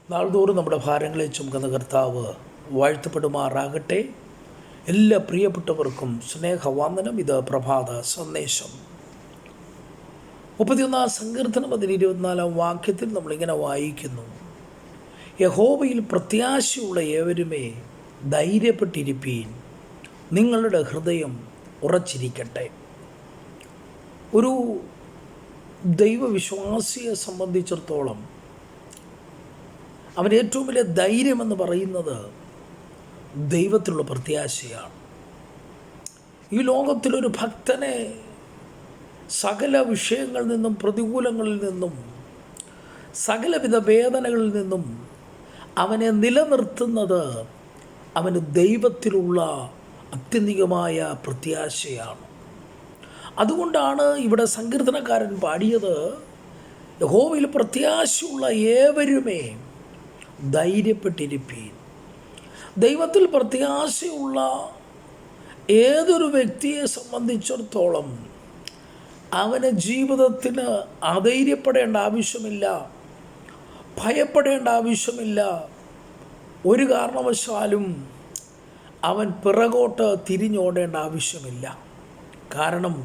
നാൾതോറും നമ്മുടെ ഭാരങ്ങളെ ചുമക്കുന്ന കർത്താവ് വാഴ്ത്തപ്പെടുമാറാകട്ടെ. എല്ലാ പ്രിയപ്പെട്ടവർക്കും സ്നേഹവന്ദനം. ഇത് പ്രഭാത സന്ദേശം. 31 സങ്കീർത്തനം 24 വാക്യത്തിൽ നമ്മളിങ്ങനെ വായിക്കുന്നു: യഹോവയിൽ പ്രത്യാശയുള്ള ഏവരുമേ ധൈര്യപ്പെട്ടിരിപ്പീൻ, നിങ്ങളുടെ ഹൃദയം ഉറച്ചിരിക്കട്ടെ. ഒരു ദൈവവിശ്വാസിയെ സംബന്ധിച്ചിടത്തോളം അവൻ്റെ ഏറ്റവും വലിയ ധൈര്യമെന്ന് പറയുന്നത് ദൈവത്തിലുള്ള പ്രത്യാശയാണ്. ഈ ലോകത്തിലൊരു ഭക്തനെ സകല വിഷയങ്ങളിൽ നിന്നും, പ്രതികൂലങ്ങളിൽ നിന്നും, സകലവിധ വേദനകളിൽ നിന്നും അവനെ നിലനിർത്തുന്നത് അവന് ദൈവത്തിലുള്ള അത്യന്തികമായ പ്രത്യാശയാണ്. അതുകൊണ്ടാണ് ഇവിടെ സങ്കീർത്തനക്കാരൻ പാടിയത്: യഹോവയിൽ പ്രത്യാശയുള്ള ഏവരുമേ ധൈര്യപ്പെട്ടിരിപ്പീൻ. ദൈവത്തിൽ പ്രത്യാശയുള്ള ഏതൊരു വ്യക്തിയെ സംബന്ധിച്ചിടത്തോളം അവന് ജീവിതത്തിന് അധൈര്യപ്പെടേണ്ട ആവശ്യമില്ല, ഭയപ്പെടേണ്ട ആവശ്യമില്ല. ഒരു കാരണവശാലും അവൻ പിറകോട്ട് തിരിഞ്ഞോടേണ്ട ആവശ്യമില്ല. കാരണം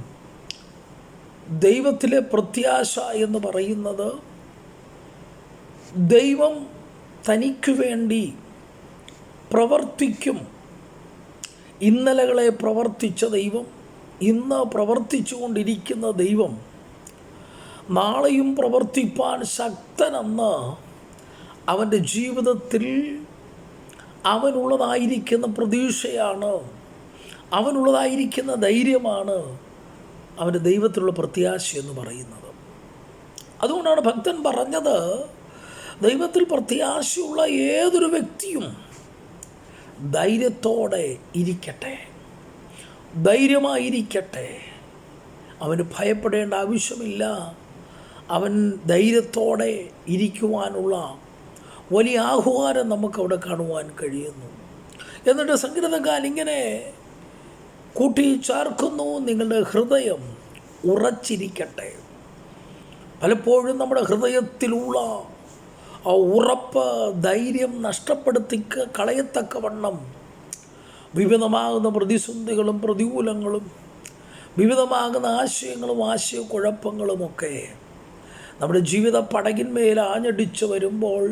ദൈവത്തിലെ പ്രത്യാശ എന്ന് പറയുന്നത് ദൈവം തനിക്ക് വേണ്ടി പ്രവർത്തിക്കും. ഇന്നലകളെ പ്രവർത്തിച്ച ദൈവം, ഇന്ന് പ്രവർത്തിച്ചു കൊണ്ടിരിക്കുന്ന ദൈവം നാളെയും പ്രവർത്തിപ്പാൻ ശക്തനെന്ന് അവൻ്റെ ജീവിതത്തിൽ അവനുള്ളതായിരിക്കുന്ന പ്രതീക്ഷയാണ്, അവനുള്ളതായിരിക്കുന്ന ധൈര്യമാണ് അവൻ്റെ ദൈവത്തിലുള്ള പ്രത്യാശ എന്ന് പറയുന്നത്. അതുകൊണ്ടാണ് ഭക്തൻ പറഞ്ഞത്: ദൈവത്തിൽ പ്രത്യാശയുള്ള ഏതൊരു വ്യക്തിയും ധൈര്യത്തോടെ ഇരിക്കട്ടെ, ധൈര്യമായിരിക്കട്ടെ. അവന് ഭയപ്പെടേണ്ട ആവശ്യമില്ല. അവൻ ധൈര്യത്തോടെ ഇരിക്കുവാനുള്ള വലിയ ആഹ്വാനം നമുക്കവിടെ കാണുവാൻ കഴിയുന്നു. എന്നിട്ട് സങ്കീർത്തനക്കാരൻ ഇങ്ങനെ കൂട്ടിച്ചേർക്കുന്നു: നിങ്ങളുടെ ഹൃദയം ഉറച്ചിരിക്കട്ടെ. പലപ്പോഴും നമ്മുടെ ഹൃദയത്തിലുള്ള ആ ഉറപ്പ്, ധൈര്യം നഷ്ടപ്പെടുത്തി കളയത്തക്കവണ്ണം വിവിധമാകുന്ന പ്രതിസന്ധികളും പ്രതികൂലങ്ങളും, വിവിധമാകുന്ന ആശയങ്ങളും ആശയക്കുഴപ്പങ്ങളുമൊക്കെ നമ്മുടെ ജീവിത പടകിന്മേൽ ആഞ്ഞടിച്ച് വരുമ്പോൾ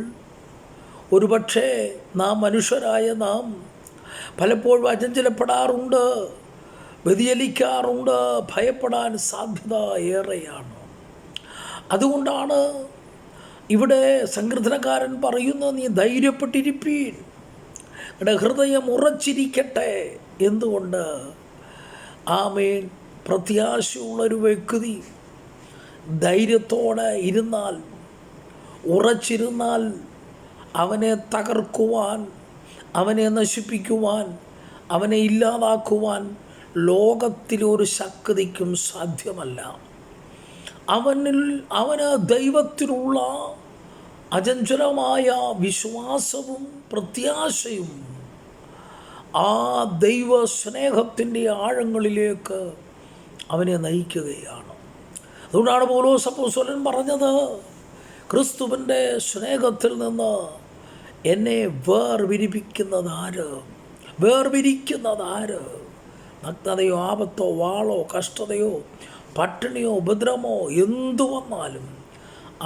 ഒരുപക്ഷെ നാം മനുഷ്യരായ നാം പലപ്പോഴും അചഞ്ചലപ്പെടാറുണ്ട്, വ്യതിചലിക്കാറുണ്ട്, ഭയപ്പെടാൻ സാധ്യത ഏറെയാണ്. അതുകൊണ്ടാണ് ഇവിടെ സങ്കീർത്തനക്കാരൻ പറയുന്നത്: നീ ധൈര്യപ്പെട്ടിരിപ്പീൻ, നിങ്ങളുടെ ഹൃദയം ഉറച്ചിരിക്കട്ടെ. എന്തുകൊണ്ട്? ആമേൻ. പ്രത്യാശയുള്ളൊരു വ്യക്തി ധൈര്യത്തോടെ ഇരുന്നാൽ, ഉറച്ചിരുന്നാൽ, അവനെ തകർക്കുവാൻ, അവനെ നശിപ്പിക്കുവാൻ, അവനെ ഇല്ലാതാക്കുവാൻ ലോകത്തിലൊരു ശക്തിക്കും സാധ്യമല്ല. അവന് ദൈവത്തിലുള്ള അചഞ്ചലമായ വിശ്വാസവും പ്രത്യാശയും ആ ദൈവ സ്നേഹത്തിൻ്റെ ആഴങ്ങളിലേക്ക് അവനെ നയിക്കുകയാണ്. അതുകൊണ്ടാണ് പൗലോസ് അപ്പോസ്തലൻ പറഞ്ഞത്: ക്രിസ്തുവിൻ്റെ സ്നേഹത്തിൽ നിന്ന് എന്നെ വേർപിരിക്കുന്നതാര്? നഗ്നതയോ, ആപത്തോ, വാളോ, കഷ്ടതയോ, പട്ടിണിയോ, ഉപദ്രവമോ എന്തു വന്നാലും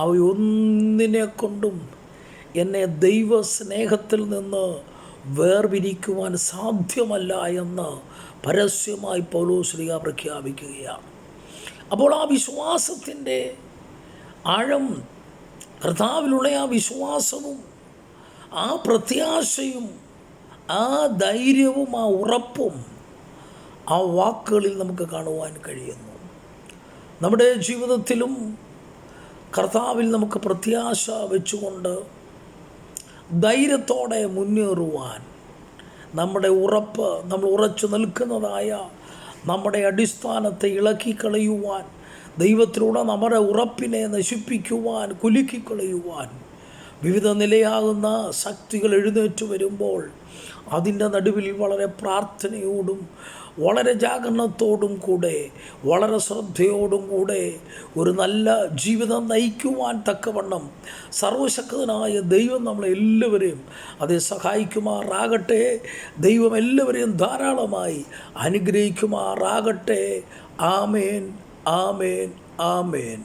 അവയൊന്നിനെ കൊണ്ടും എന്നെ ദൈവസ്നേഹത്തിൽ നിന്ന് വേർപിരിക്കുവാൻ സാധ്യമല്ല എന്ന് പരസ്യമായി പൗലോസ് ശ്ലീഹ പ്രഖ്യാപിക്കുകയാണ്. അപ്പോൾ ആ വിശ്വാസത്തിൻ്റെ ആഴം, കർത്താവിലുള്ള ആ വിശ്വാസവും ആ പ്രത്യാശയും ആ ധൈര്യവും ആ ഉറപ്പും ആ വാക്കുകളിൽ നമുക്ക് കാണുവാൻ കഴിയുന്നു. നമ്മുടെ ജീവിതത്തിലും കർത്താവിൽ നമുക്ക് പ്രത്യാശ വെച്ചുകൊണ്ട് ധൈര്യത്തോടെ മുന്നേറുവാൻ, നമ്മുടെ ഉറപ്പ്, നമ്മൾ ഉറച്ചു നിൽക്കുന്നതായ നമ്മുടെ അടിസ്ഥാനത്തെ ഇളക്കിക്കളയുവാൻ, ദൈവത്തിലൂടെ നമ്മുടെ ഉറപ്പിനെ നശിപ്പിക്കുവാൻ, കുലുക്കിക്കളയുവാൻ വിവിധ നിലയാകുന്ന ശക്തികൾ എഴുന്നേറ്റ് വരുമ്പോൾ അതിൻ്റെ നടുവിൽ വളരെ പ്രാർത്ഥനയോടും വളരെ ജാഗരണത്തോടും കൂടെ വളരെ ശ്രദ്ധയോടും കൂടെ ഒരു നല്ല ജീവിതം നയിക്കുവാൻ തക്കവണ്ണം സർവശക്തനായ ദൈവം നമ്മളെല്ലാവരെയും അതേ സഹായിക്കുമാറാകട്ടെ. ദൈവം എല്ലാവരെയും ധാരാളമായി അനുഗ്രഹിക്കുമാറാകട്ടെ. ആമേൻ, ആമേൻ, ആമേൻ.